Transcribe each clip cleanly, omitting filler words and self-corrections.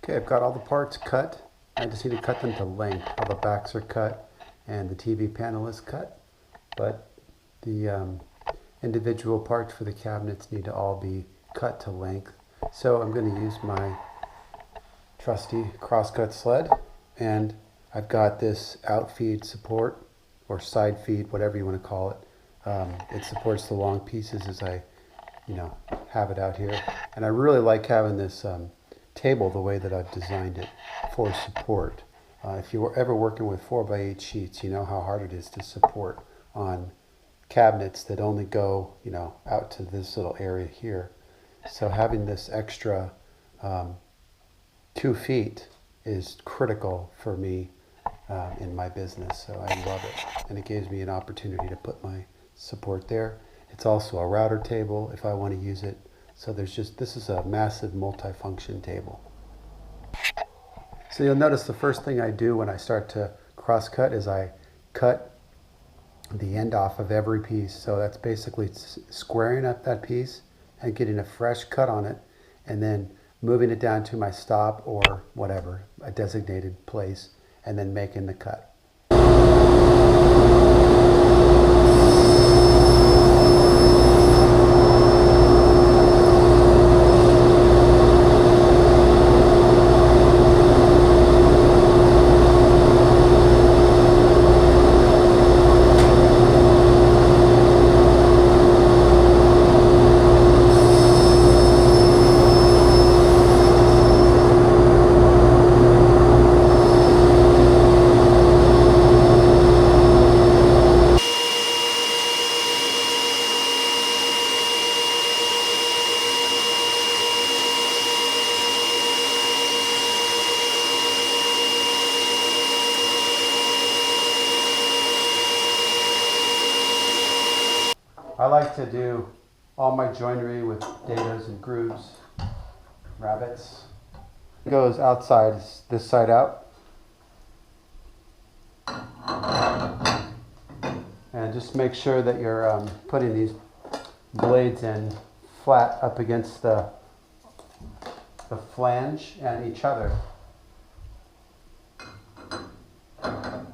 Okay, I've got all the parts cut. I just need to cut them to length. All the backs are cut and the TV panel is cut, but the individual parts for the cabinets need to all be cut to length. So I'm going to use my trusty crosscut sled, and I've got this outfeed support or side feed, whatever you want to call it. It supports the long pieces as I, have it out here. And I really like having this table the way that I've designed it for support. If you were ever working with 4x8 sheets, you know how hard it is to support on cabinets that only go, out to this little area here. So having this extra 2 feet is critical for me in my business. So I love it, and it gives me an opportunity to put my support there. It's also a router table if I want to use it. So this is a massive multifunction table. So you'll notice the first thing I do when I start to cross cut is I cut the end off of every piece. So that's basically squaring up that piece and getting a fresh cut on it, and then moving it down to my stop or whatever, a designated place, and then making the cut. I like to do all my joinery with dados and grooves, rabbets. It goes outside, this side out. And just make sure that you're putting these blades in flat up against the flange and each other. And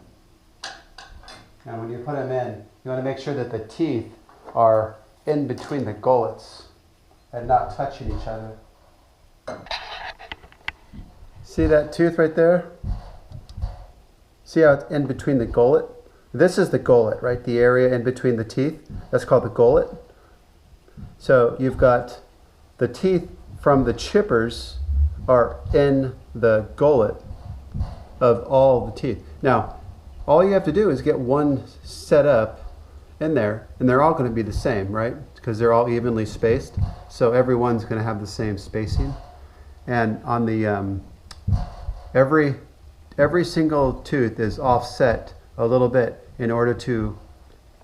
when you put them in, you want to make sure that the teeth are in between the gullets and not touching each other. See that tooth right there? See how it's in between the gullet? This is the gullet, right? The area in between the teeth. That's called the gullet. So you've got the teeth from the chippers are in the gullet of all the teeth. Now, all you have to do is get one set up in there, and they're all going to be the same, right? Because they're all evenly spaced, so everyone's going to have the same spacing. And on the every single tooth is offset a little bit in order to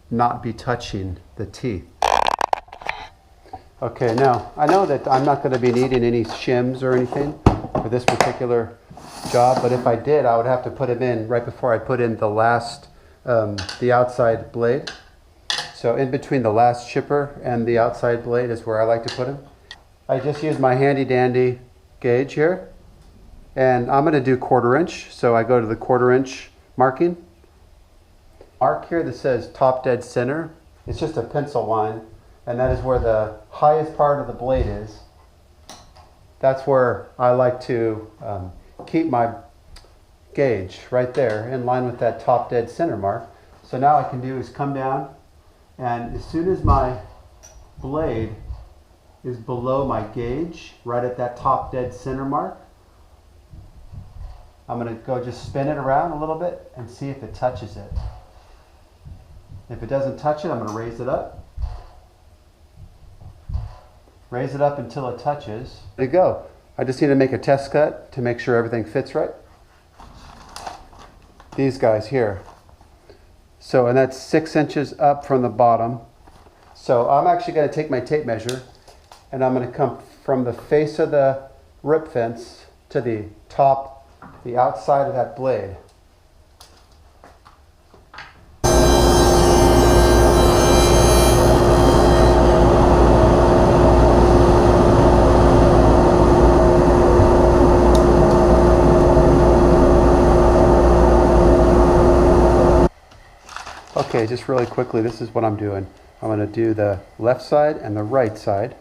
not be touching the teeth. Okay, now I know that I'm not going to be needing any shims or anything for this particular job, but if I did, I would have to put them in right before I put in the last the outside blade. So in between the last chipper and the outside blade is where I like to put them. I just use my handy dandy gauge here, and I'm going to do 1/4 inch. So I go to the 1/4 inch marking. Mark here that says top dead center. It's just a pencil line, and that is where the highest part of the blade is. That's where I like to keep my gauge right there in line with that top dead center mark. So now I can do is come down, and as soon as my blade is below my gauge, right at that top dead center mark, I'm going to go just spin it around a little bit and see if it touches it. If it doesn't touch it, I'm going to raise it up. Raise it up until it touches. There you go. I just need to make a test cut to make sure everything fits right. These guys here. So, and that's 6 inches up from the bottom. So I'm actually going to take my tape measure, and I'm going to come from the face of the rip fence to the top, the outside of that blade. Okay, just really quickly, this is what I'm doing. I'm going to do the left side and the right side.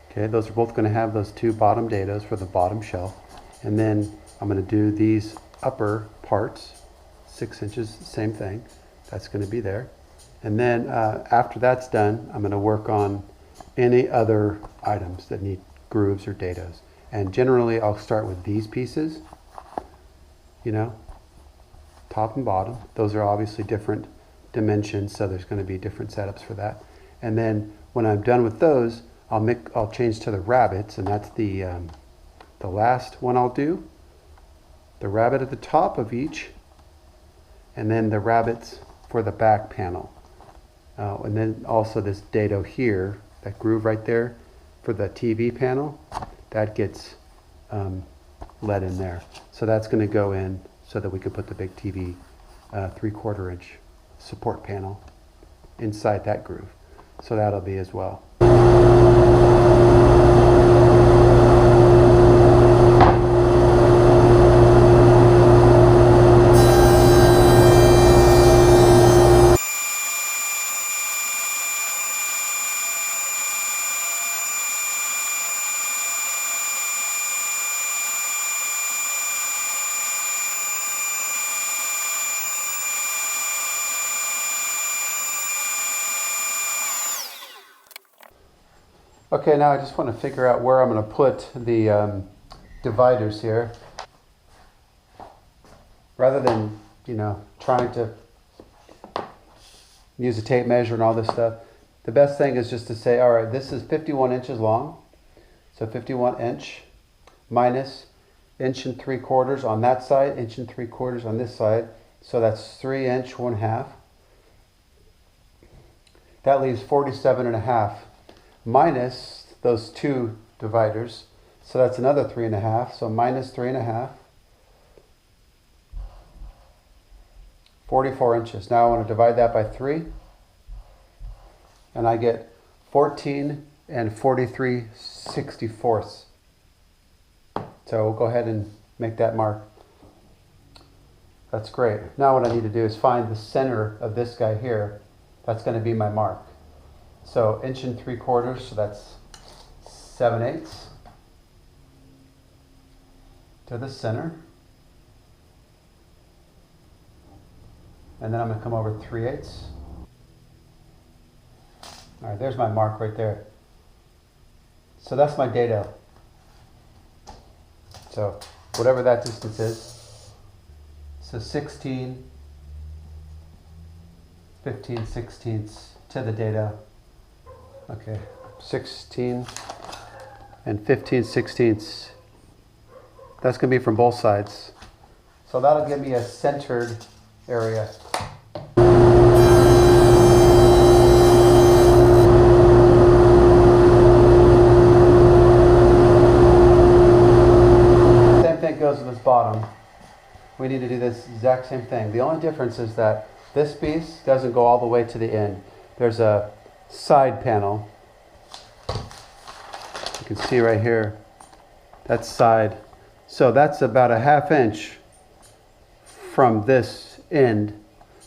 Okay, those are both going to have those two bottom dados for the bottom shelf. And then I'm going to do these upper parts, 6 inches, same thing. That's going to be there. And then after that's done, I'm going to work on any other items that need grooves or dados. And generally, I'll start with these pieces, you know, top and bottom. Those are obviously different dimensions, so there's going to be different setups for that. And then when I'm done with those, I'll change to the rabbets, and that's the last one I'll do. The rabbet at the top of each, and then the rabbets for the back panel. And then also this dado here, that groove right there for the TV panel, that gets let in there. So that's going to go in so that we can put the big TV 3/4 inch support panel inside that groove. So that'll be as well. Okay, now I just want to figure out where I'm going to put the dividers here. Rather than, you know, trying to use a tape measure and all this stuff, the best thing is just to say, all right, this is 51 inches long. So 51 inch minus 1 3/4 inch on that side, 1 3/4 inch on this side. So that's 3 inch 1/2. That leaves 47.5. Minus those two dividers, so that's another 3.5, so minus 3.5, 44 inches. Now I want to divide that by 3, and I get 14 and 43/64. So we'll go ahead and make that mark. That's great. Now what I need to do is find the center of this guy here. That's going to be my mark. So 1 3/4 inch, so that's 7/8 to the center. And then I'm going to come over 3/8. All right, there's my mark right there. So that's my dado. So whatever that distance is. So 16, 15/16 to the dado. Okay, 16 and 15/16. That's going to be from both sides. So that'll give me a centered area. Same thing goes with this bottom. We need to do this exact same thing. The only difference is that this piece doesn't go all the way to the end. There's a side panel. You can see right here, that's side. So that's about a 1/2 inch from this end.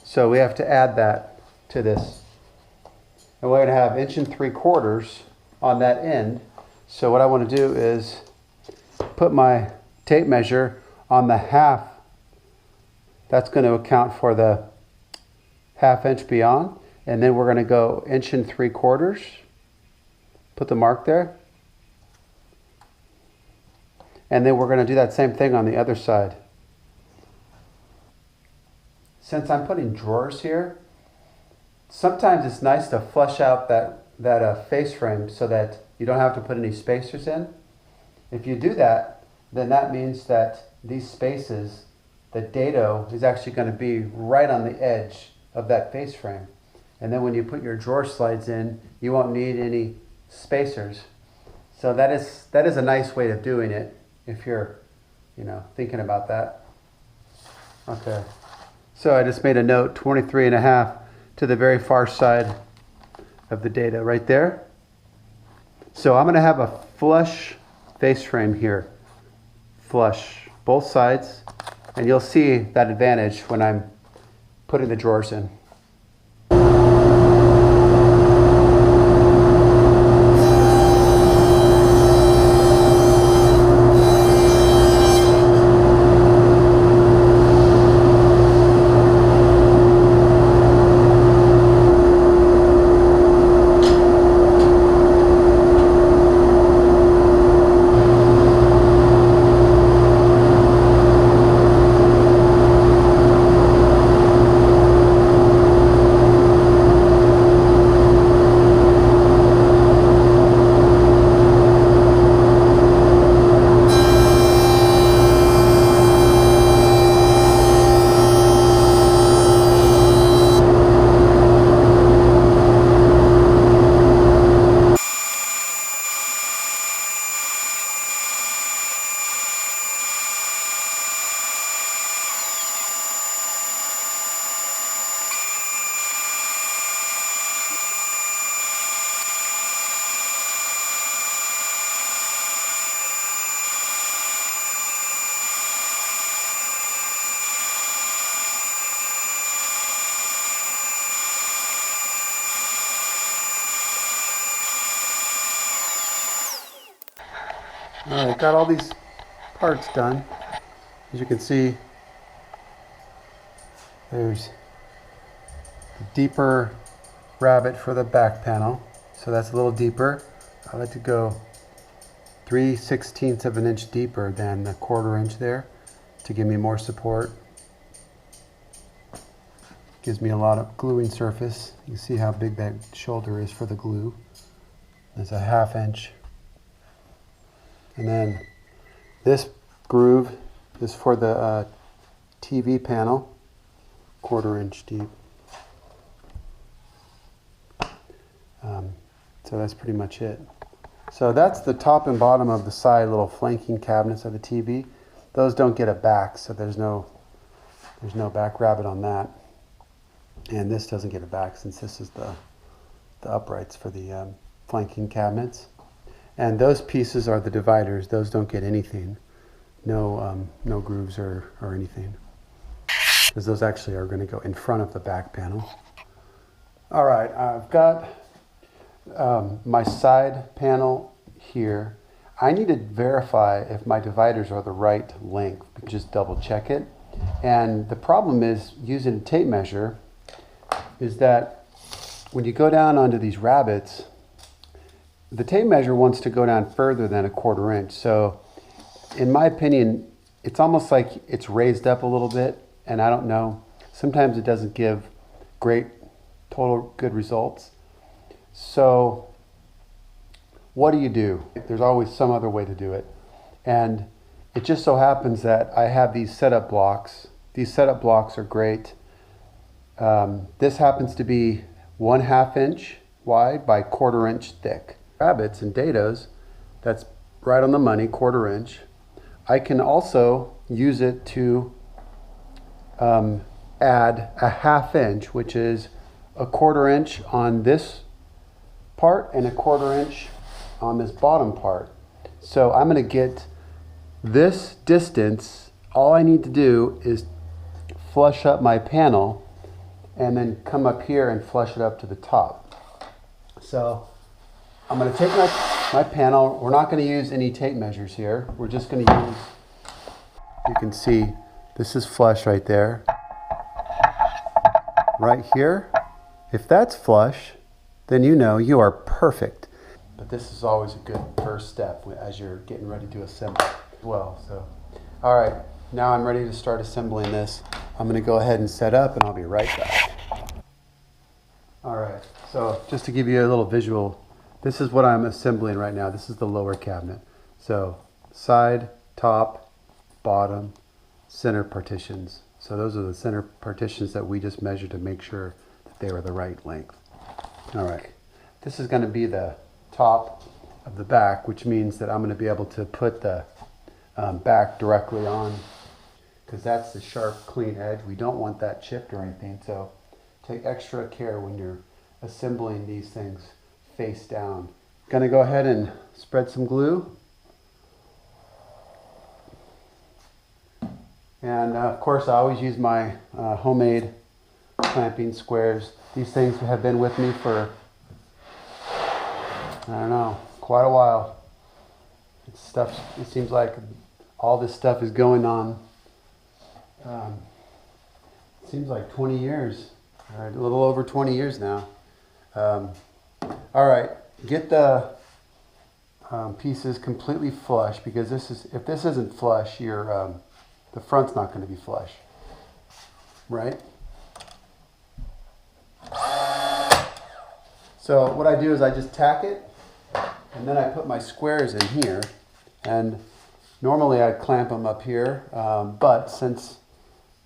So we have to add that to this. And we're going to have 1 3/4 inch on that end. So what I want to do is put my tape measure on the 1/2. That's going to account for the 1/2 inch beyond. And then we're going to go 1 3/4 inch, put the mark there. And then we're going to do that same thing on the other side. Since I'm putting drawers here, sometimes it's nice to flush out that face frame so that you don't have to put any spacers in. If you do that, then that means that these spaces, the dado is actually going to be right on the edge of that face frame. And then when you put your drawer slides in, you won't need any spacers. So that is a nice way of doing it if you're, you know, thinking about that. Okay. So I just made a note, 23.5 to the very far side of the dado right there. So I'm going to have a flush face frame here. Flush both sides. And you'll see that advantage when I'm putting the drawers in. All right, got all these parts done. As you can see, there's a deeper rabbet for the back panel. So that's a little deeper. I like to go 3/16 of an inch deeper than the 1/4 inch there to give me more support. Gives me a lot of gluing surface. You see how big that shoulder is for the glue. It's a 1/2 inch. And then this groove is for the TV panel, 1/4 inch deep. So that's pretty much it. So that's the top and bottom of the side little flanking cabinets of the TV. Those don't get a back, so there's no back rabbet on that. And this doesn't get a back since this is the uprights for the flanking cabinets. And those pieces are the dividers. Those don't get anything. No grooves or anything. Because those actually are going to go in front of the back panel. All right, I've got my side panel here. I need to verify if my dividers are the right length. Just double check it. And the problem is using a tape measure is that when you go down onto these rabbets, the tape measure wants to go down further than a 1/4 inch. So in my opinion, it's almost like it's raised up a little bit, and I don't know. Sometimes it doesn't give great total good results. So what do? There's always some other way to do it. And it just so happens that I have these setup blocks. These setup blocks are great. This happens to be 1/2 inch wide by 1/4 inch thick. Rabbets and dados, that's right on the money, 1/4 inch. I can also use it to add a 1/2 inch, which is a 1/4 inch on this part and a 1/4 inch on this bottom part. So I'm going to get this distance. All I need to do is flush up my panel and then come up here and flush it up to the top. So I'm going to take my panel. We're not going to use any tape measures here. We're just going to use, you can see this is flush right there. Right here. If that's flush, then you know you are perfect. But this is always a good first step as you're getting ready to assemble as well. So, all right, now I'm ready to start assembling this. I'm going to go ahead and set up and I'll be right back. All right, so just to give you a little visual, this is what I'm assembling right now. This is the lower cabinet. So side, top, bottom, center partitions. So those are the center partitions that we just measured to make sure that they were the right length. All right, this is going to be the top of the back, which means that I'm going to be able to put the back directly on, because that's the sharp, clean edge. We don't want that chipped or anything, so take extra care when you're assembling these things face down. Going to go ahead and spread some glue. And of course, I always use my homemade clamping squares. These things have been with me for, I don't know, quite a while. It seems like all this stuff is going on. It seems like 20 years, or a little over 20 years now. All right, get the pieces completely flush, because if this isn't flush, the front's not going to be flush, right? So what I do is I just tack it, and then I put my squares in here, and normally I'd clamp them up here, but since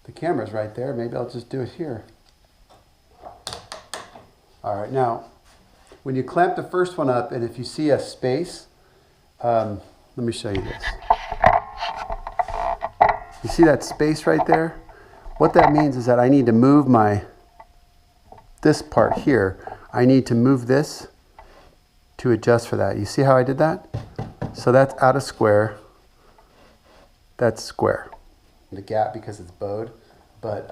the camera's right there, maybe I'll just do it here. All right, now when you clamp the first one up, and if you see a space, let me show you this. You see that space right there? What that means is that I need to move this part here. I need to move this to adjust for that. You see how I did that? So that's out of square. That's square. The gap because it's bowed, but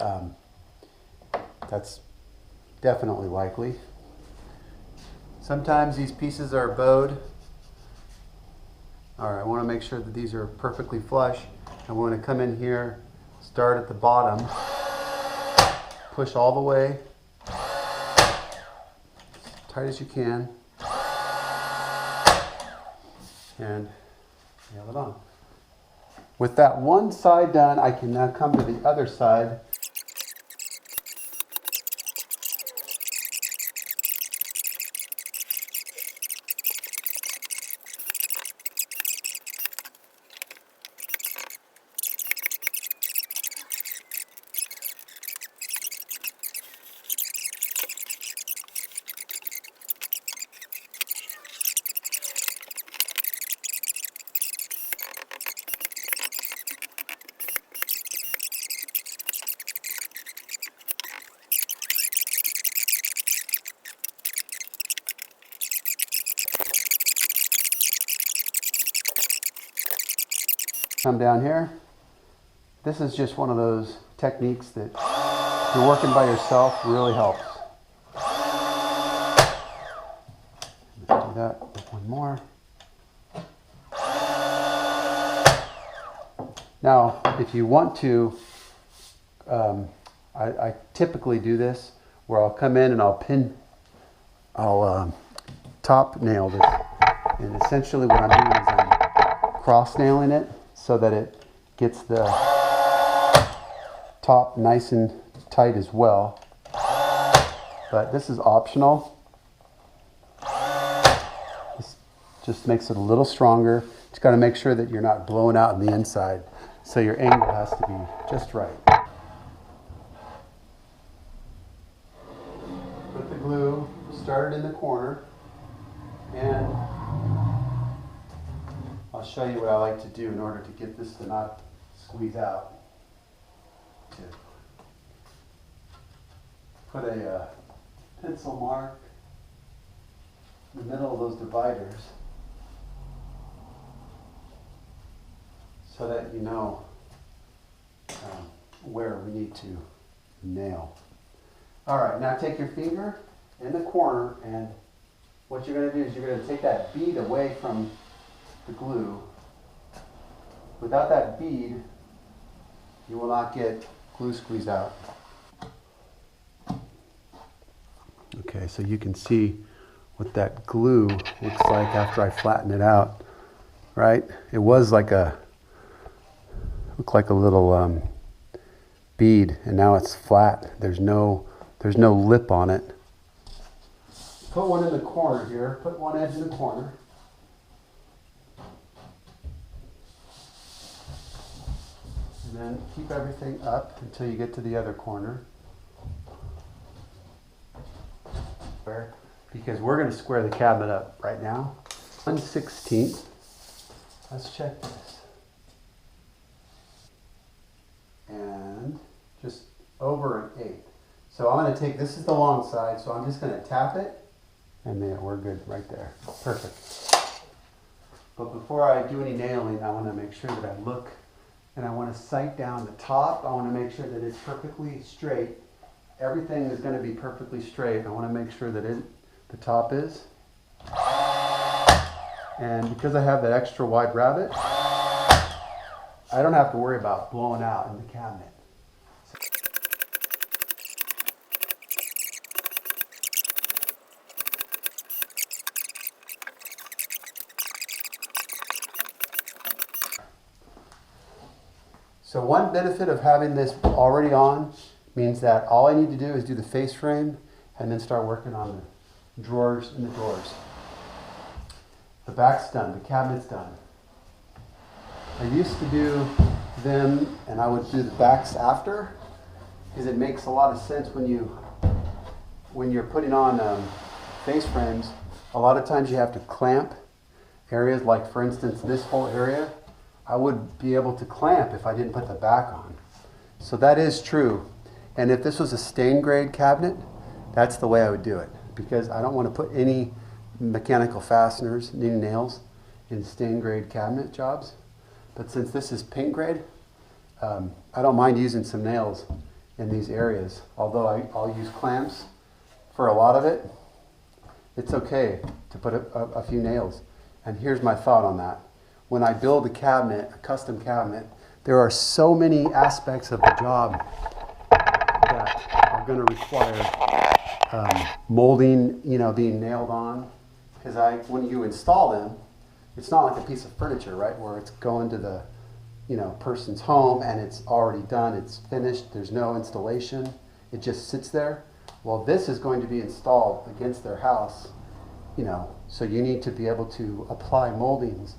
that's definitely likely. Sometimes these pieces are bowed All right, I want to make sure that these are perfectly flush. And we're going to come in here, start at the bottom, push all the way, as tight as you can, and nail it on. With that one side done, I can now come to the other side. Come down here. This is just one of those techniques that if you're working by yourself really helps. Let's do that with one more. Now, if you want to, I typically do this where I'll come in and I'll top nail this. And essentially what I'm doing is I'm cross nailing it so that it gets the top nice and tight as well. But this is optional. This just makes it a little stronger. Just got to make sure that you're not blowing out on the inside. So your angle has to be just right. Put the glue, start it in the corner, and I'll show you what I like to do in order to get this to not squeeze out. Put a pencil mark in the middle of those dividers so that you know where we need to nail. All right, now take your finger in the corner, and what you're going to do is you're going to take that bead away from the glue. Without that bead, you will not get glue squeezed out. Okay, so you can see what that glue looks like after I flatten it out, right? It was like looked like a little bead, and now it's flat. There's no lip on it. Put one in the corner here. Put one edge in the corner. And then keep everything up until you get to the other corner. Because we're going to square the cabinet up right now. 1/16. Let's check this. And just over an eighth. So I'm going to take, this is the long side, so I'm just going to tap it, and there, we're good right there. Perfect. But before I do any nailing, I want to make sure that I look, and I want to sight down the top. I want to make sure that it's perfectly straight. Everything is going to be perfectly straight. I want to make sure that the top is. And because I have that extra wide rabbet, I don't have to worry about blowing out in the cabinet. So one benefit of having this already on means that all I need to do is do the face frame and then start working on the drawers and the doors. The back's done, the cabinet's done. I used to do them, and I would do the backs after, because it makes a lot of sense when you're putting on face frames. A lot of times you have to clamp areas, like for instance this whole area. I would be able to clamp if I didn't put the back on. So that is true. And if this was a stain grade cabinet, that's the way I would do it, because I don't want to put any mechanical fasteners, any nails in stain grade cabinet jobs. But since this is paint grade, I don't mind using some nails in these areas. Although I'll use clamps for a lot of it, it's okay to put a few nails. And here's my thought on that. when I build a cabinet, a custom cabinet, there are so many aspects of the job that are going to require molding, being nailed on. Because when you install them, it's not like a piece of furniture, right, where it's going to the person's home and it's already done, it's finished, there's no installation, it just sits there. Well, this is going to be installed against their house, so you need to be able to apply moldings,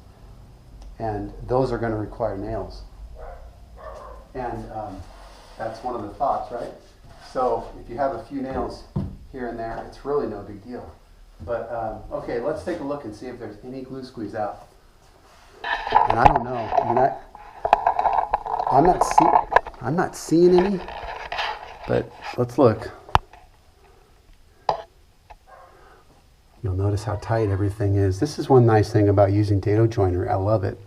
and those are going to require nails. And that's one of the thoughts, right? So if you have a few nails here and there, it's really no big deal. But okay, let's take a look and see if there's any glue squeeze out. And I don't know. I mean, I'm not seeing any, but let's look. You'll notice how tight everything is. This is one nice thing about using dado joinery. I love it.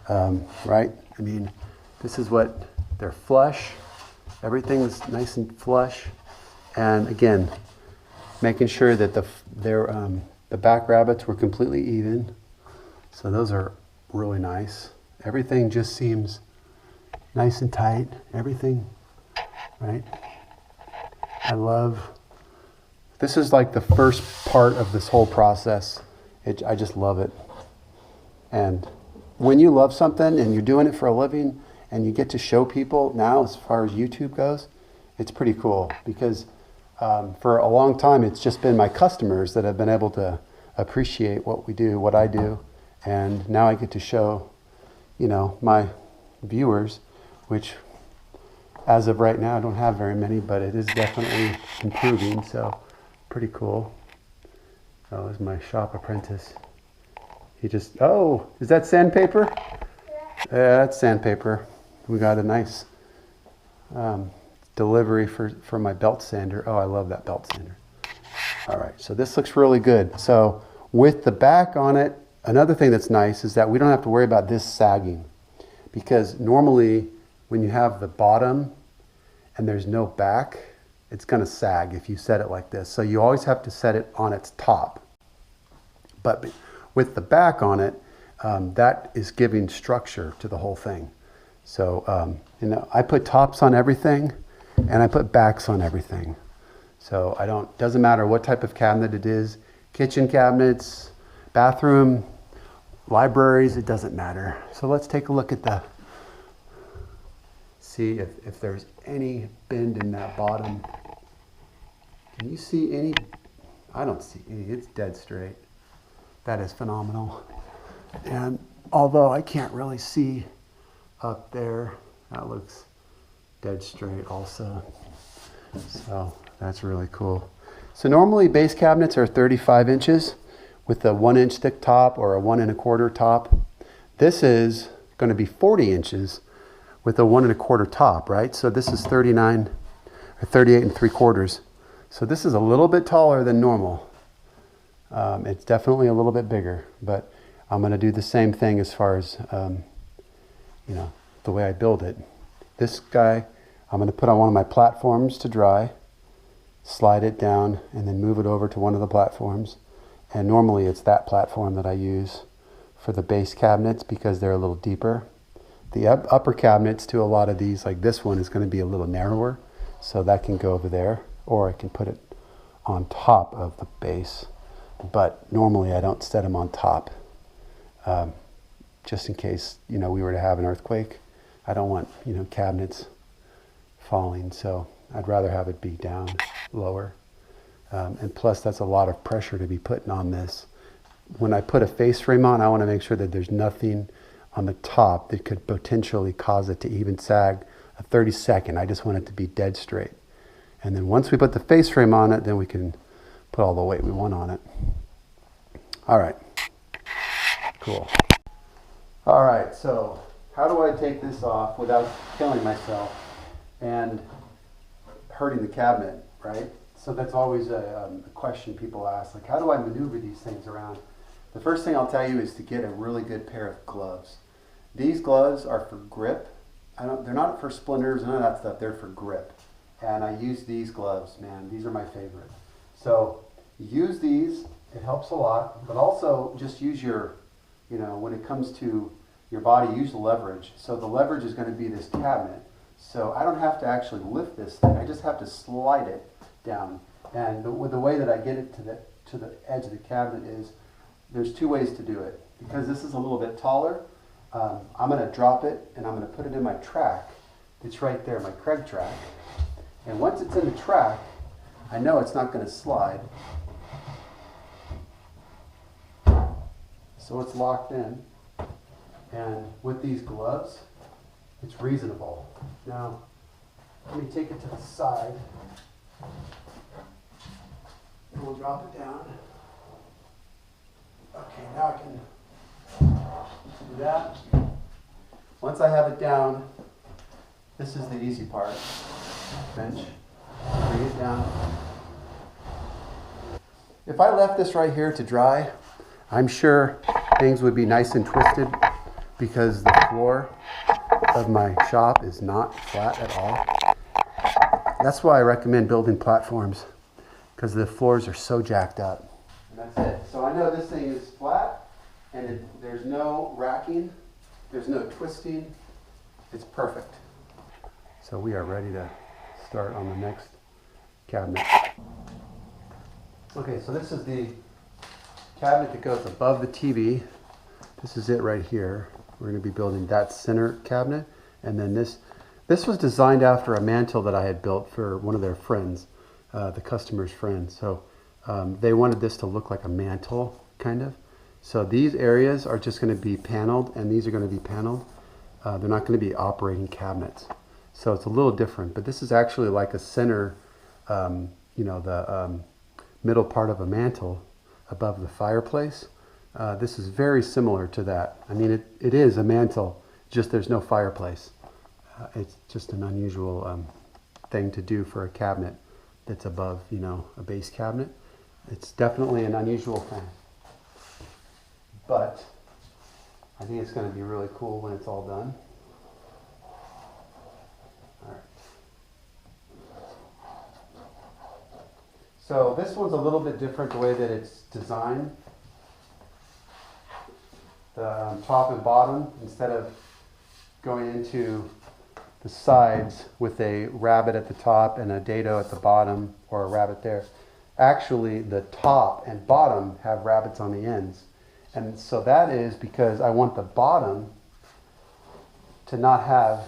Right? I mean, this is what they're flush. Everything's nice and flush. And again, making sure that the back rabbets were completely even. So those are really nice. Everything just seems nice and tight. Everything, right? This is like the first part of this whole process. I just love it. And when you love something and you're doing it for a living and you get to show people now, as far as YouTube goes, it's pretty cool, because for a long time it's just been my customers that have been able to appreciate what we do, what I do, and now I get to show, my viewers, which as of right now I don't have very many, but it is definitely improving, so pretty cool. Oh, there's my shop apprentice. Is that sandpaper? Yeah, that's sandpaper. We got a nice delivery for my belt sander. Oh, I love that belt sander. All right, so this looks really good. So with the back on it, another thing that's nice is that we don't have to worry about this sagging, because normally when you have the bottom and there's no back, it's going to sag if you set it like this. So you always have to set it on its top. But with the back on it, that is giving structure to the whole thing. So, I put tops on everything and I put backs on everything. So doesn't matter what type of cabinet it is, kitchen cabinets, bathroom, libraries, it doesn't matter. So let's take a look at see if there's any bend in that bottom. Can you see any? I don't see any, it's dead straight. That is phenomenal. And although I can't really see up there, that looks dead straight also. So that's really cool. So normally base cabinets are 35 inches with a 1 inch thick top or a 1 1/4 top. This is going to be 40 inches with a 1 1/4 top, right? So this is 39 or 38 3/4. So this is a little bit taller than normal. It's definitely a little bit bigger, but I'm going to do the same thing as far as, the way I build it. This guy, I'm going to put on one of my platforms to dry, slide it down, and then move it over to one of the platforms. And normally it's that platform that I use for the base cabinets because they're a little deeper. The upper cabinets to a lot of these, like this one, is going to be a little narrower, so that can go over there, or I can put it on top of the base. But normally I don't set them on top, just in case, we were to have an earthquake. I don't want, cabinets falling, so I'd rather have it be down lower. And plus, that's a lot of pressure to be putting on this. When I put a face frame on, I want to make sure that there's nothing on the top that could potentially cause it to even sag a 32nd. I just want it to be dead straight. And then once we put the face frame on it, then we can put all the weight we want on it. All right, cool. All right, so how do I take this off without killing myself and hurting the cabinet, right? So that's always a question people ask, like, how do I maneuver these things around? The first thing I'll tell you is to get a really good pair of gloves. These gloves are for grip. They're not for splinters, none of that stuff, they're for grip. And I use these gloves, man, these are my favorite. So use these, it helps a lot, but also just use your, when it comes to your body use leverage. So the leverage is going to be this cabinet. So I don't have to actually lift this thing. I just have to slide it down. And the way that I get it to the edge of the cabinet is, there's two ways to do it. Because this is a little bit taller, I'm going to drop it and I'm going to put it in my track. It's right there, my Craig track. And once it's in the track, I know it's not going to slide. So it's locked in. And with these gloves, it's reasonable. Now, let me take it to the side. And we'll drop it down. Okay, now I can do that. Once I have it down, this is the easy part. Bench, bring it down. If I left this right here to dry, I'm sure things would be nice and twisted because the floor of my shop is not flat at all. That's why I recommend building platforms, because the floors are so jacked up. And that's it. So I know this thing is flat, and there's no racking, there's no twisting. It's perfect. So we are ready to start on the next cabinet. Okay, so this is the cabinet that goes above the TV. This is it right here. We're going to be building that center cabinet. And then this was designed after a mantle that I had built for one of their friends, the customer's friend. So they wanted this to look like a mantle, kind of. So these areas are just going to be paneled, and these are going to be paneled. They're not going to be operating cabinets. So it's a little different, but this is actually like a center, the middle part of a mantle above the fireplace. This is very similar to that. I mean, it is a mantle, just there's no fireplace. It's just an unusual thing to do for a cabinet that's above, a base cabinet. It's definitely an unusual thing. But I think it's going to be really cool when it's all done. All right. So this one's a little bit different the way that it's designed. The top and bottom, instead of going into the sides with a rabbit at the top and a dado at the bottom, or a rabbit there, actually the top and bottom have rabbits on the ends. And so that is because I want the bottom to not have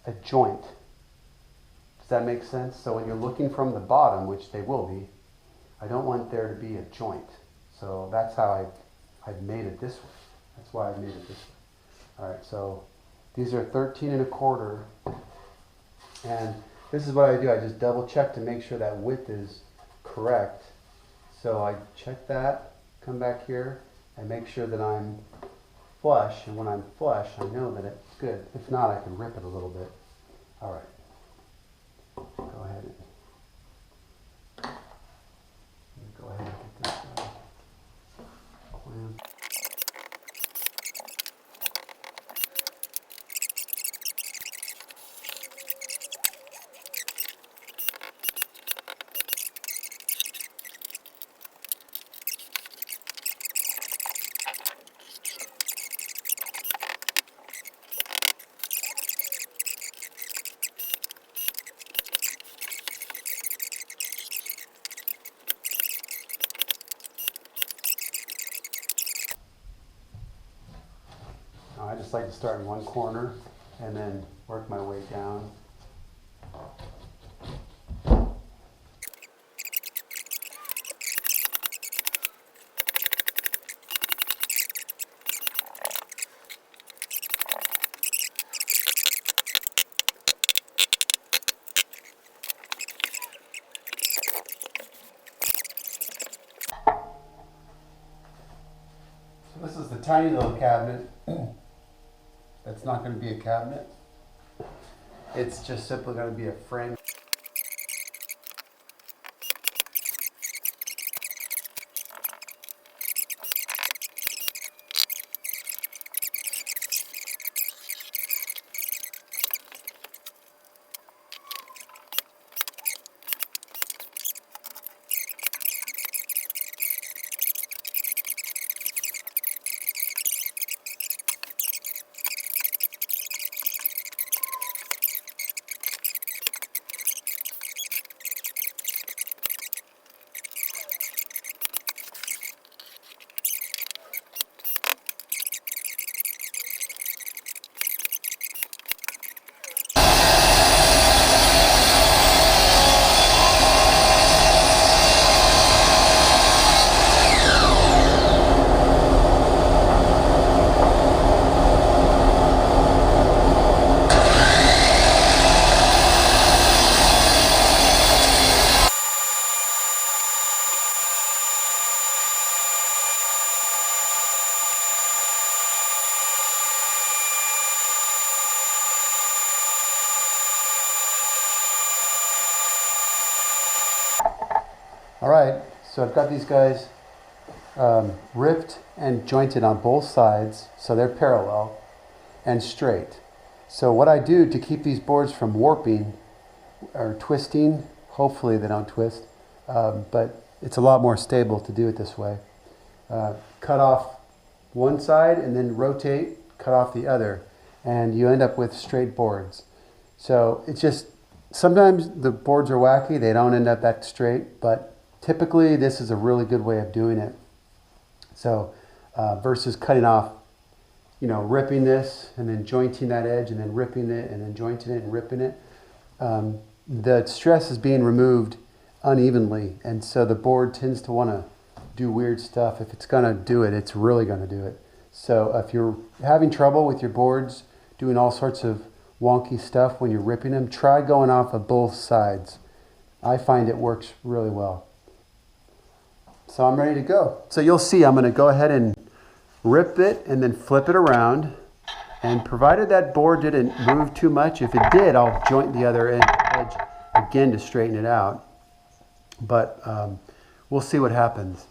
a joint. Does that make sense? So when you're looking from the bottom, which they will be, I don't want there to be a joint. So that's how I've made it this way. That's why I made it this way. All right, so these are 13 1/4. And this is what I do. I just double check to make sure that width is correct. So I check that, come back here, and make sure that I'm flush. And when I'm flush, I know that it's good. If not, I can rip it a little bit. All right. Go ahead and get this plan. I just like to start in one corner and then work my way down. So this is the tiny little cabinet. That's not going to be a cabinet. It's just simply going to be a frame. All right, so I've got these guys ripped and jointed on both sides, so they're parallel and straight. So what I do to keep these boards from warping or twisting, hopefully they don't twist, but it's a lot more stable to do it this way. Cut off one side and then rotate, cut off the other, and you end up with straight boards. So it's just, sometimes the boards are wacky, they don't end up that straight, but typically this is a really good way of doing it. So versus cutting off, you know, ripping this and then jointing that edge and then ripping it and then jointing it and ripping it, the stress is being removed unevenly, and so the board tends to want to do weird stuff. If it's going to do it, it's really going to do it. So if you're having trouble with your boards doing all sorts of wonky stuff when you're ripping them, try going off of both sides. I find it works really well. So I'm ready to go. So you'll see I'm going to go ahead and rip it and then flip it around, and provided that board didn't move too much, if it did, I'll joint the other edge again to straighten it out. But we'll see what happens.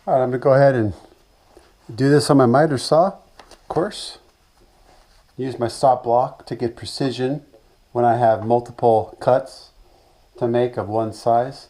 All right, I'm going to go ahead and do this on my miter saw, of course. Use my stop block to get precision when I have multiple cuts to make of one size.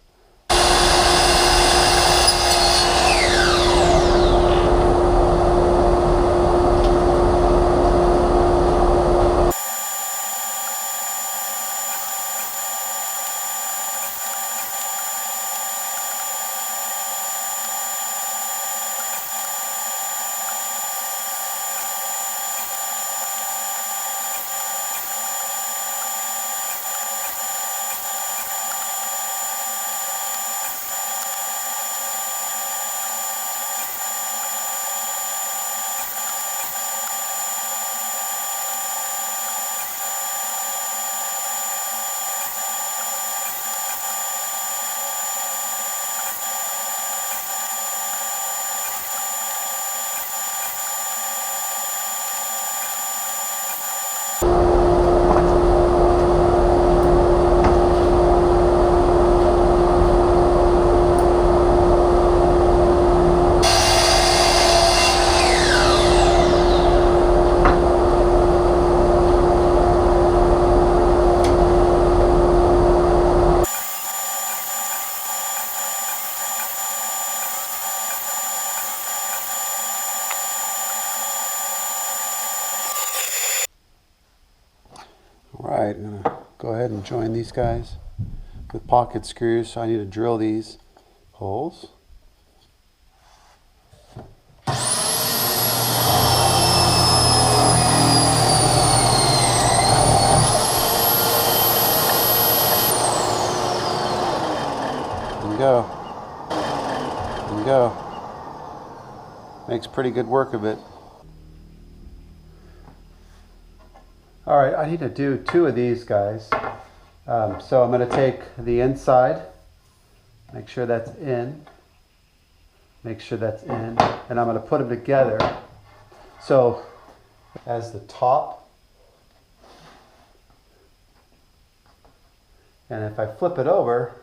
Alright, I'm going to go ahead and join these guys with pocket screws, so I need to drill these holes. There you go. There you go. Makes pretty good work of it. Alright, I need to do 2 of these guys. So I'm going to take the inside Make sure that's in. Make sure that's in. And I'm going to put them together. So as the top, and if I flip it over,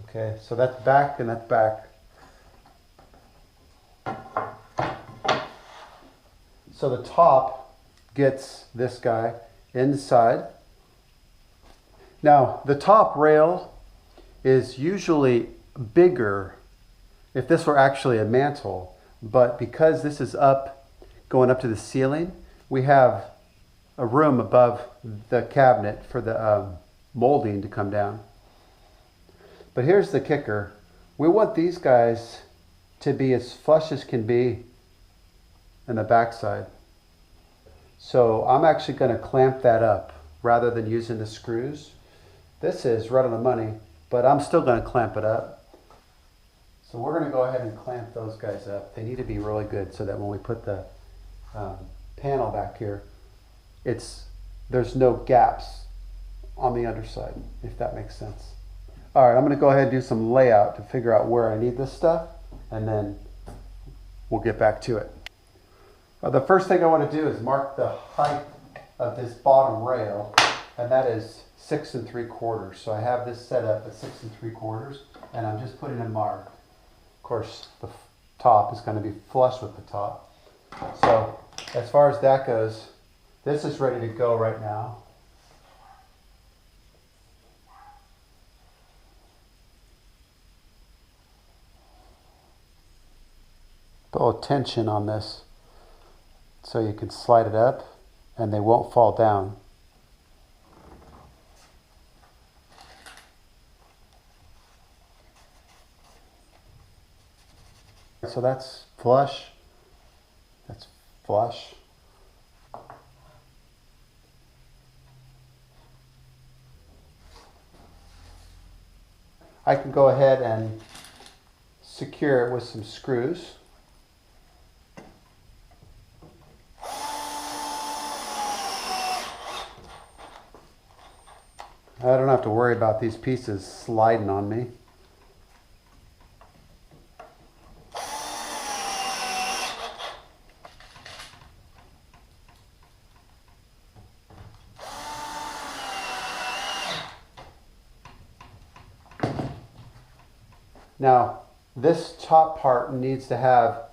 okay, so that's back and that's back. So the top gets this guy inside. Now, the top rail is usually bigger if this were actually a mantle, but because this is up, going up to the ceiling, we have a room above the cabinet for the molding to come down. But here's the kicker. We want these guys to be as flush as can be in the backside. So I'm actually going to clamp that up rather than using the screws. This is right on the money, but I'm still going to clamp it up. So we're going to go ahead and clamp those guys up. They need to be really good so that when we put the panel back here, there's no gaps on the underside, if that makes sense. All right, I'm going to go ahead and do some layout to figure out where I need this stuff, and then we'll get back to it. The first thing I want to do is mark the height of this bottom rail, and that is 6 3/4. So I have this set up at 6 3/4, and I'm just putting a mark. Of course, the top is going to be flush with the top. So as far as that goes, this is ready to go right now. Put a little tension on this so you can slide it up and they won't fall down. So that's flush. That's flush. I can go ahead and secure it with some screws. I don't have to worry about these pieces sliding on me. Now, this top part needs to have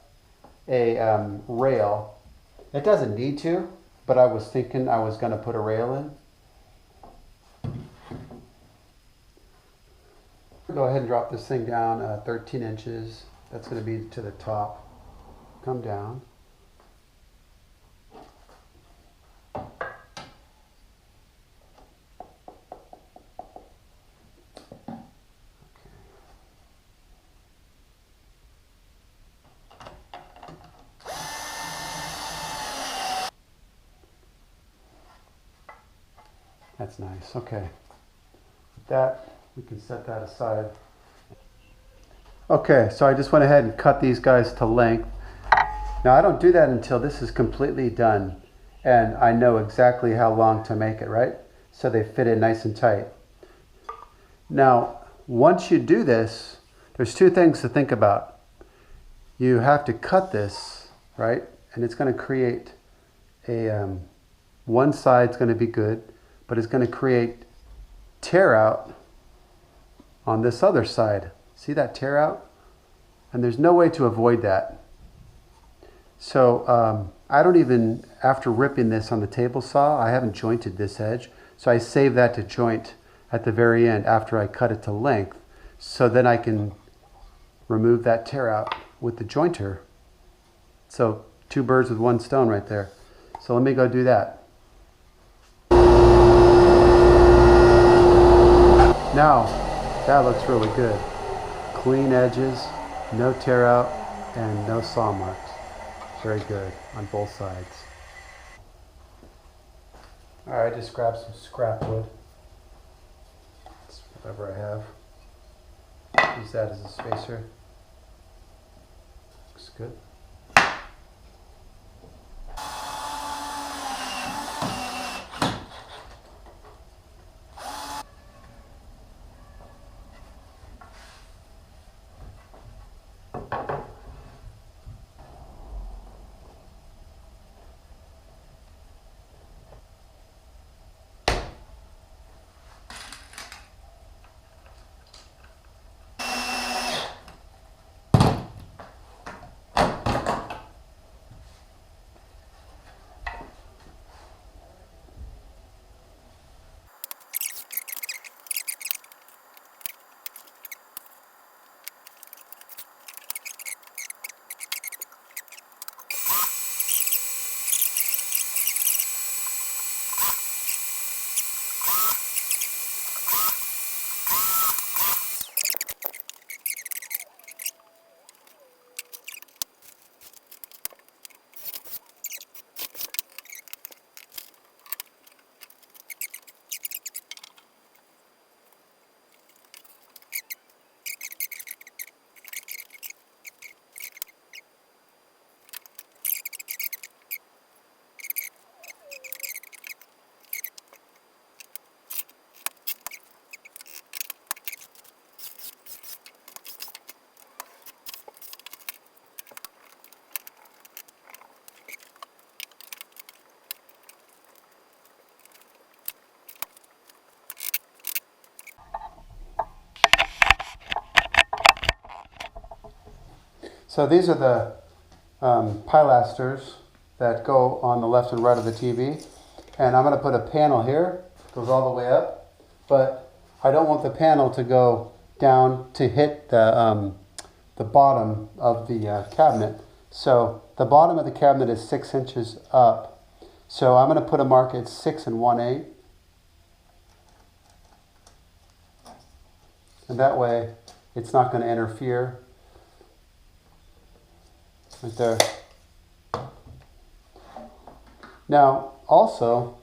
a rail. It doesn't need to, but I was thinking I was going to put a rail in. Go ahead and drop this thing down 13 inches. That's going to be to the top. Come down. That's nice. Okay. With that, we can set that aside. Okay, so I just went ahead and cut these guys to length. Now I don't do that until this is completely done and I know exactly how long to make it, right? So they fit in nice and tight. Now, once you do this, there's two things to think about. You have to cut this, right? And it's going to create a, one side's going to be good, but it's going to create tear out on this other side. See that tear out? And there's no way to avoid that. So I don't even, after ripping this on the table saw, I haven't jointed this edge. So I save that to joint at the very end after I cut it to length. So then I can remove that tear out with the jointer. So 2 birds with 1 stone right there. So let me go do that. Now, that looks really good. Clean edges, no tear out, and no saw marks. Very good on both sides. All right, just grab some scrap wood. That's whatever I have. Use that as a spacer. Looks good. So these are the pilasters that go on the left and right of the TV. And I'm going to put a panel here, goes all the way up, but I don't want the panel to go down to hit the bottom of the cabinet. So the bottom of the cabinet is 6 inches up. So I'm going to put a mark at 6 1/8. And that way it's not going to interfere. Right there. Now, also,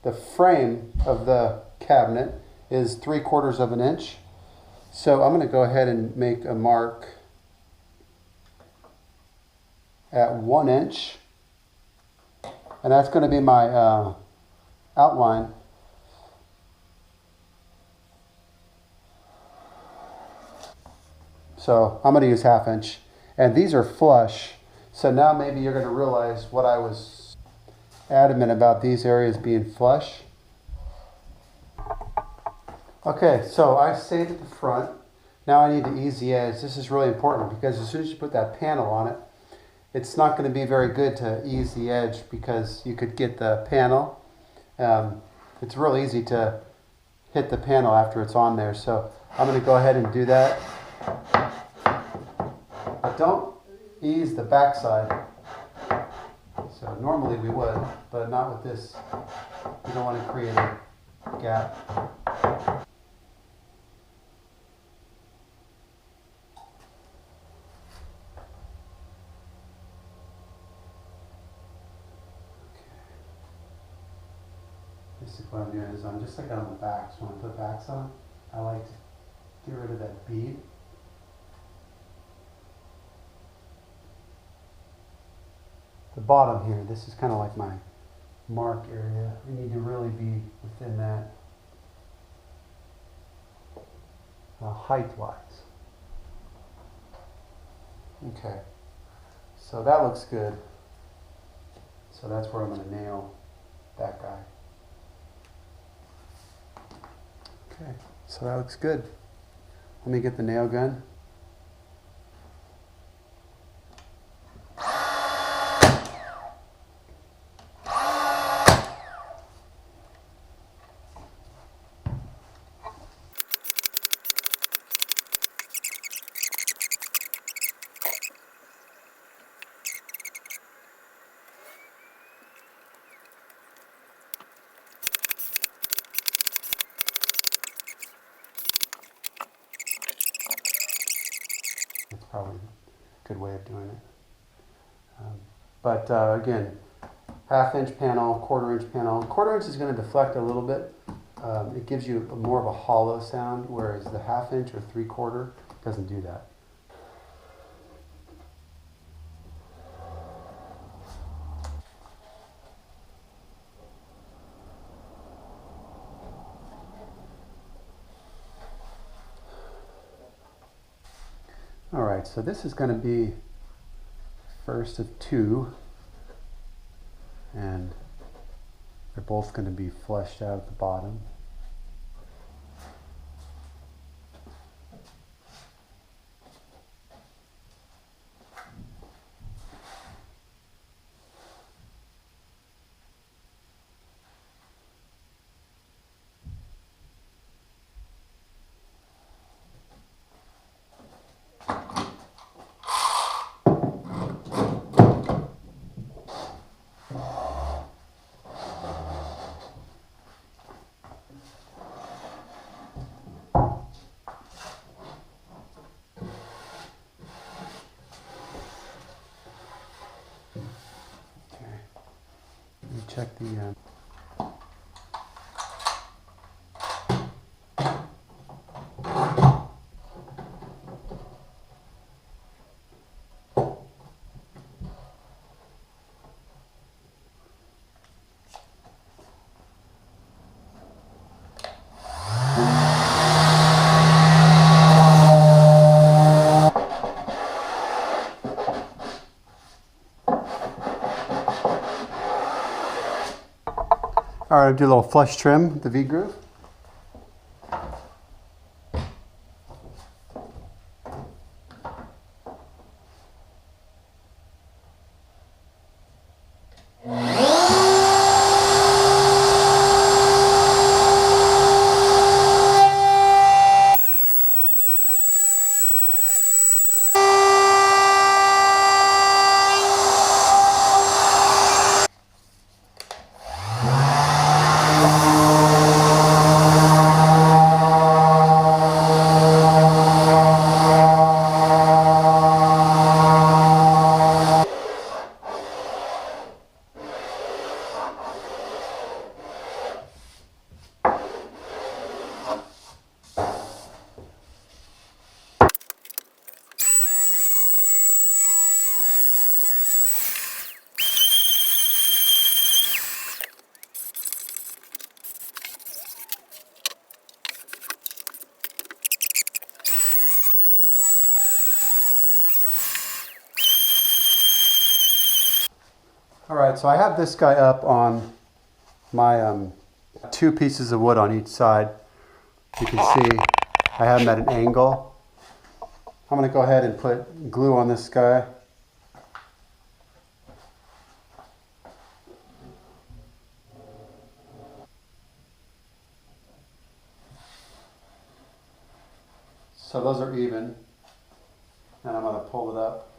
the frame of the cabinet is 3/4 of an inch. So I'm going to go ahead and make a mark at 1 inch. And that's going to be my outline. So I'm going to use 1/2 inch. And these are flush. So now maybe you're going to realize what I was adamant about these areas being flush. Okay, so I sanded the front. Now I need to ease the edge. This is really important because as soon as you put that panel on it, it's not going to be very good to ease the edge because you could get the panel. It's real easy to hit the panel after it's on there. So I'm going to go ahead and do that. But don't ease the backside. So normally we would, but not with this. You don't want to create a gap. Basically what I'm doing is I'm just like on the backs. When I put backs on, I like to get rid of that bead. The bottom here, this is kind of like my mark area. I need to really be within that height-wise. Okay, so that looks good. So that's where I'm going to nail that guy. Okay, so that looks good. Let me get the nail gun. That's probably a good way of doing it. But again, 1/2 inch panel, 1/4 inch panel. 1/4 inch is going to deflect a little bit. It gives you more of a hollow sound, whereas the 1/2 inch or 3/4 doesn't do that. All right, so this is going to be first of 2, and they're both going to be fleshed out at the bottom. Check the all right, I'll do a little flush trim, the V-groove. All right, so I have this guy up on my 2 pieces of wood on each side. You can see I have them at an angle. I'm going to go ahead and put glue on this guy. So those are even, and I'm going to pull it up.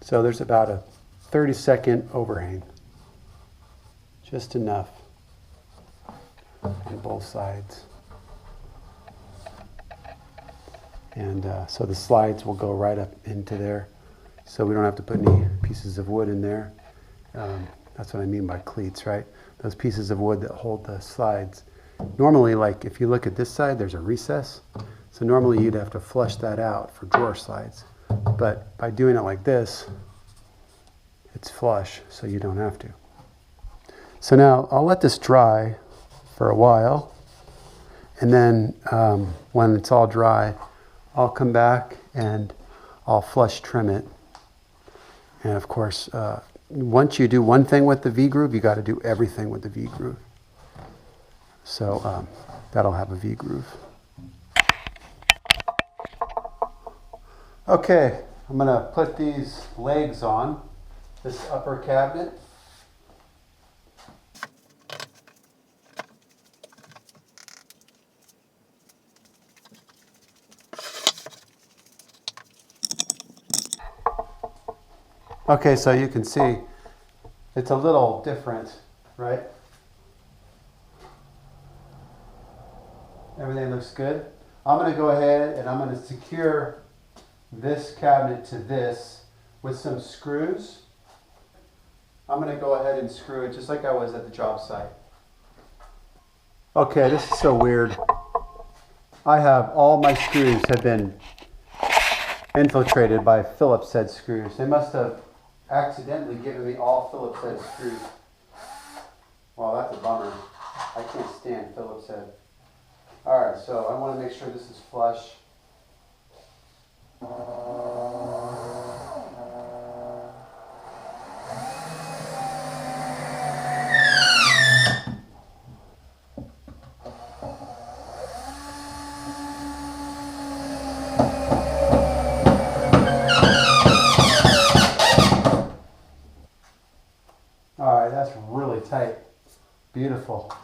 So there's about a 30-second overhang, just enough on both sides. And so the slides will go right up into there, so we don't have to put any pieces of wood in there. That's what I mean by cleats, right? Those pieces of wood that hold the slides. Normally, like if you look at this side, there's a recess. So normally you'd have to flush that out for drawer slides. But by doing it like this, it's flush, so you don't have to. So now I'll let this dry for a while, and then when it's all dry, I'll come back and I'll flush trim it. And of course, once you do one thing with the V-groove, you got to do everything with the V-groove. So that'll have a V-groove. Okay, I'm going to put these legs on this upper cabinet. Okay, so you can see it's a little different, right? Everything looks good. I'm going to go ahead and I'm going to secure this cabinet to this with some screws. I'm going to go ahead and screw it just like I was at the job site. Okay, this is so weird. I have all my screws have been infiltrated by Phillips head screws. They must have accidentally given me all Phillips head screws. Well, that's a bummer. I can't stand Phillips head. Alright, so I want to make sure this is flush. Alright, that's really tight. Beautiful.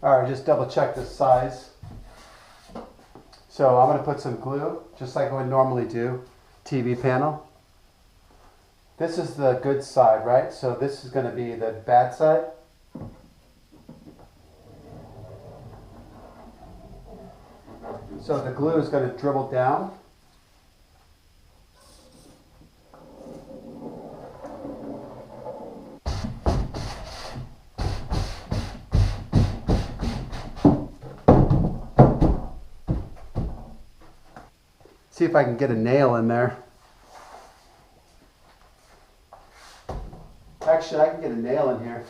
Alright, just double check the size. So I'm going to put some glue, just like I would normally do. TV panel. This is the good side, right? So this is going to be the bad side. So the glue is going to dribble down. See if I can get a nail in there. Actually, I can get a nail in here.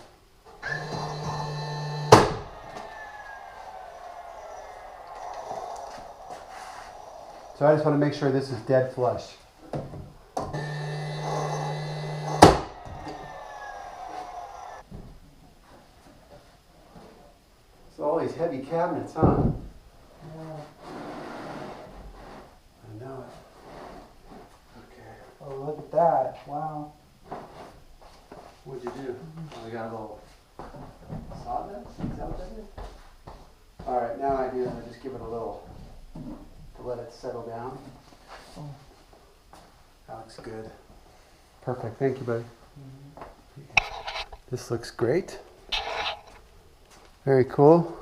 So I just want to make sure this is dead flush. So all these heavy cabinets, huh? Oh, look at that. Wow. What'd you do? Oh, we got a little sawdust? Is that what that is? Alright, now I do is I just give it a little to let it settle down. That looks good. Perfect. Thank you, buddy. This looks great. Very cool.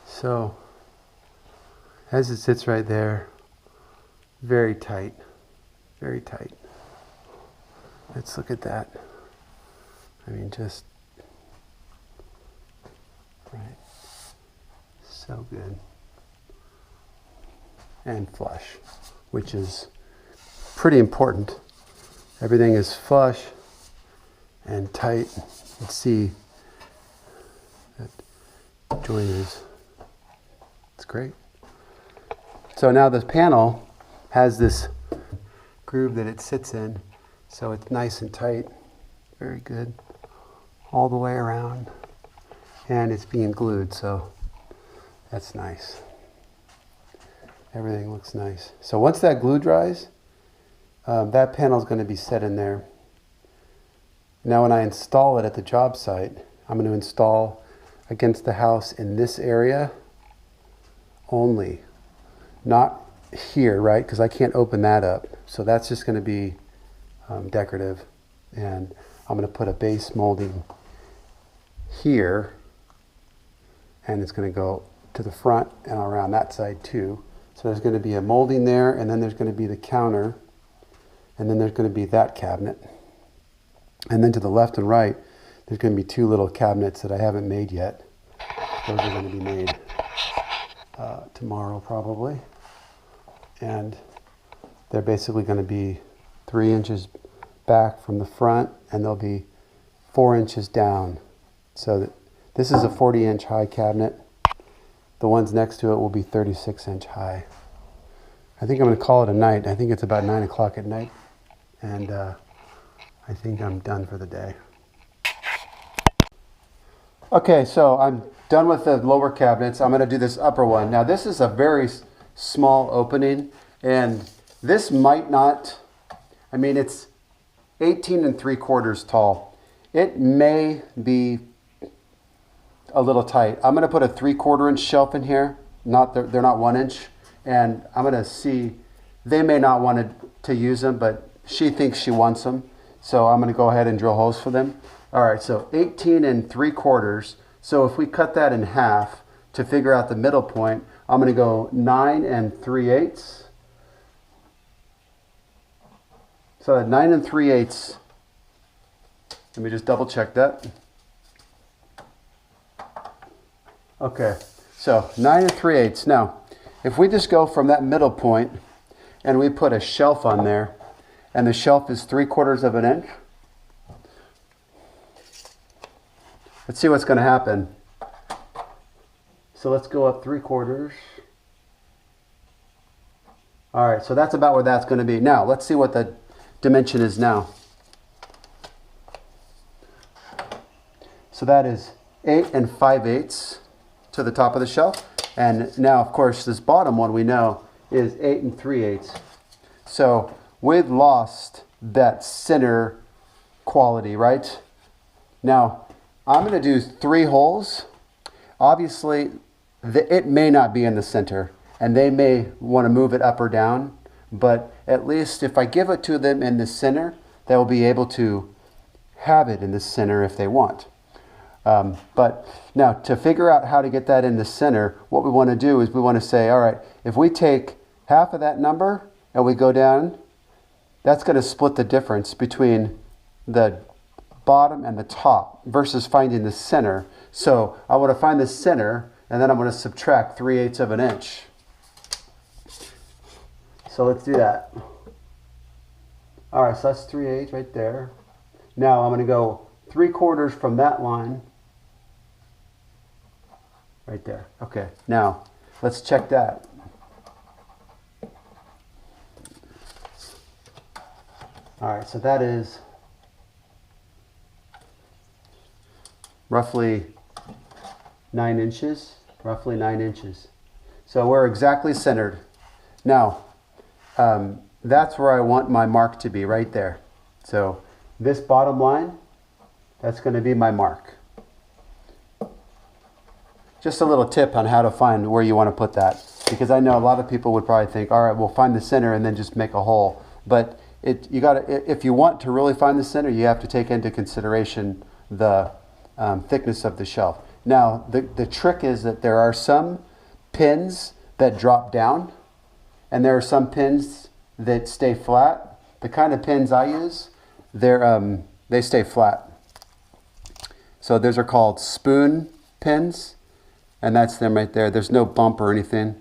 So, as it sits right there, very tight. Very tight. Let's look at that. I mean, just right. So good. And flush, which is pretty important. Everything is flush and tight. You can see that joint is, it's great. So now this panel has this groove that it sits in, so it's nice and tight. Very good. All the way around. And it's being glued, so that's nice. Everything looks nice. So once that glue dries, that panel is going to be set in there. Now when I install it at the job site, I'm going to install against the house in this area only. Not here, right? Because I can't open that up. So that's just going to be decorative. And I'm going to put a base molding here. And it's going to go to the front and around that side too. So there's going to be a molding there, and then there's going to be the counter, and then there's going to be that cabinet. And then to the left and right, there's going to be two little cabinets that I haven't made yet. Those are going to be made tomorrow probably. And they're basically going to be 3 inches back from the front, and they'll be 4 inches down. So this is a 40-inch high cabinet. The ones next to it will be 36-inch high. I think I'm going to call it a night. I think it's about 9 o'clock at night. And I think I'm done for the day. Okay, so I'm done with the lower cabinets. I'm going to do this upper one. Now this is a very small opening. And this might not, I mean, it's 18 3/4 tall. It may be a little tight. I'm going to put a 3/4 inch shelf in here. They're not 1 inch. And I'm going to see, they may not want to use them, but she thinks she wants them. So I'm going to go ahead and drill holes for them. All right, so 18 3/4. So if we cut that in half to figure out the middle point, I'm going to go 9 3/8. So at 9 3/8, let me just double check that. Okay, so 9 3/8. Now, if we just go from that middle point and we put a shelf on there, and the shelf is 3/4 inch, let's see what's going to happen. So let's go up 3/4. All right, so that's about where that's going to be. Now, let's see what the dimension is now. So that is 8 5/8 to the top of the shelf. And now, of course, this bottom one we know is 8 3/8. So we've lost that center quality, right? Now, I'm going to do 3 holes. Obviously, it may not be in the center, and they may want to move it up or down. But at least if I give it to them in the center, they'll be able to have it in the center if they want. But now to figure out how to get that in the center, what we want to do is we want to say, all right, if we take half of that number and we go down, that's going to split the difference between the bottom and the top versus finding the center. So I want to find the center, and then I'm going to subtract 3/8 inch. So let's do that. All right, so that's 3/8 right there. Now I'm going to go 3/4 from that line. Right there. Okay, now let's check that. All right, so that is roughly 9 inches. Roughly 9 inches. So we're exactly centered. Now, that's where I want my mark to be, right there. So this bottom line, that's going to be my mark. Just a little tip on how to find where you want to put that. because I know a lot of people would probably think, all right, we'll find the center and then just make a hole. But you got to, if you want to really find the center, you have to take into consideration the thickness of the shelf. Now, the trick is that there are some pins that drop down, and there are some pins that stay flat. The kind of pins I use, they stay flat. So those are called spoon pins, and that's them right there. There's no bump or anything.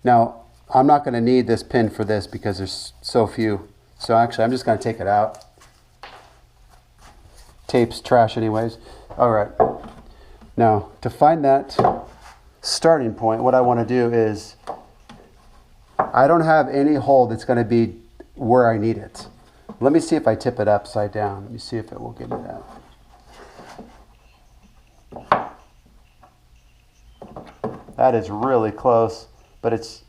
Now, I'm not going to need this pin for this because there's so few. So actually, I'm just going to take it out. Tape's trash anyways. All right. Now, to find that starting point, what I want to do is, I don't have any hole that's going to be where I need it. Let me see if I tip it upside down. Let me see if it will give me that. That is really close, but it's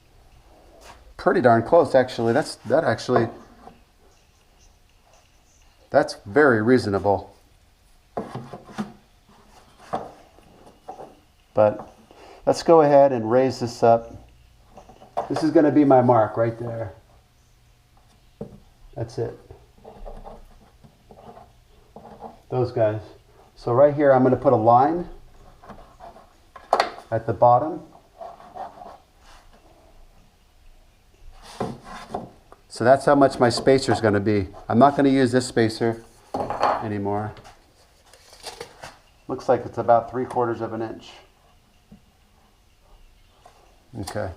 pretty darn close actually. That's very reasonable. But let's go ahead and raise this up. This is going to be my mark right there. That's it. Those guys. So right here I'm going to put a line at the bottom. So that's how much my spacer is going to be. I'm not going to use this spacer anymore. Looks like it's about 3/4 of an inch. Okay.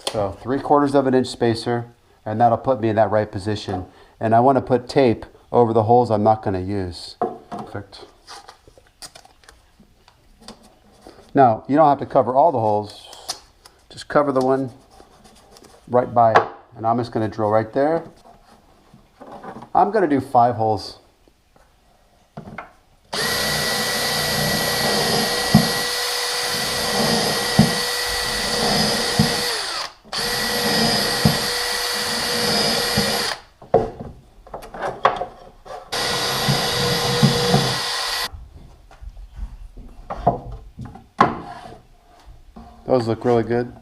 So 3/4 of an inch spacer, and that'll put me in that right position. And I want to put tape over the holes I'm not going to use. Perfect. Now, you don't have to cover all the holes. Just cover the one right by it. And I'm just going to drill right there. I'm going to do 5 holes. Those look really good.